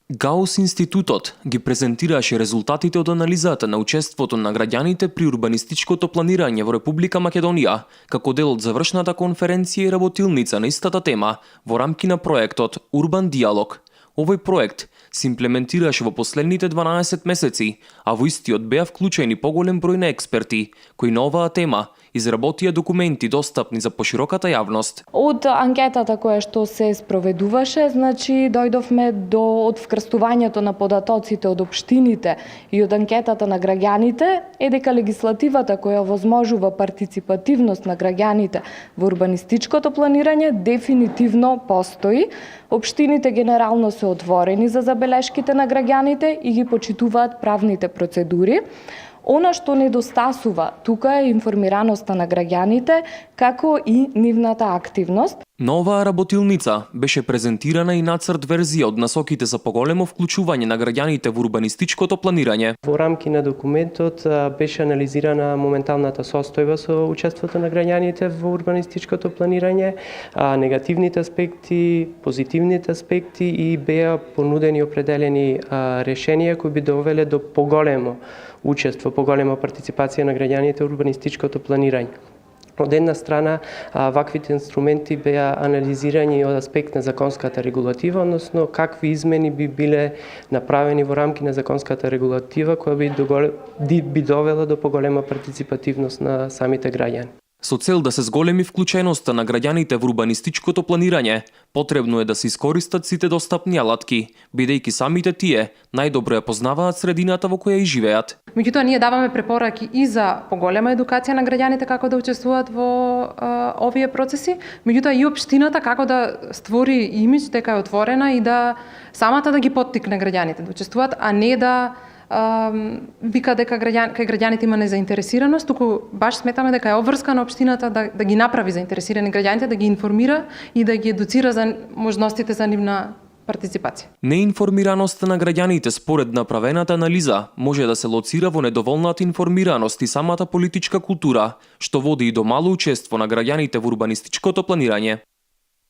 Гаус Институтот ги презентираше резултатите од анализата на учеството на граѓаните при урбанистичкото планирање во Република Македонија, како дел од завршната конференција и работилница на истата тема во рамки на проектот Урбан диалог. Овој проект се имплементираше во последните 12 месеци, а во истиот беа вклучени поголем број на експерти, кои на оваа тема изработија документи достапни за пошироката јавност. Од анкетата која што се спроведуваше, дојдовме од вкрстувањето на податоците од општините и од анкетата на граѓаните, дека легислативата која овозможува партиципативност на граѓаните во урбанистичкото планирање дефинитивно постои. Општините генерално се отворени за забелешките на граѓаните и ги почитуваат правните процедури. Она што недостасува тука е информираноста на граѓаните, како и нивната активност. На оваа работилница беше презентирана и нацрт верзија од насоките за поголемо вклучување на граѓаните во урбанистичкото планирање. Во рамки на документот беше анализирана моменталната состојба со учеството на граѓаните во урбанистичкото планирање, негативните аспекти, позитивните аспекти и беа понудени определени решенија кои би довеле до поголемо учество, поголема партиципација на граѓаните во урбанистичкото планирање. Од една страна, ваквите инструменти беа анализирани од аспект на законската регулатива, односно какви измени би биле направени во рамки на законската регулатива која би довела до поголема партиципативност на самите граѓани. Со цел да се зголеми вклученоста на граѓаните во урбанистичкото планирање, потребно е да се искористат сите достапни алатки, бидејќи самите тие најдобро ја познаваат средината во која и живеат. Меѓутоа, ние даваме препораки и за поголема едукација на граѓаните како да учествуваат во овие процеси, меѓутоа и општината како да створи имидж дека е отворена и да самата да ги поттикне граѓаните да учествуваат, а не да вика дека кај граѓаните има незаинтересираност, туку баш сметаме дека е обврска на општината да ги направи заинтересирани граѓаните, да ги информира и да ги едуцира за можностите за нивна партиципација. Неинформираноста на граѓаните според направената анализа може да се лоцира во недоволната информираност и самата политичка култура, што води и до мало учество на граѓаните во урбанистичкото планирање.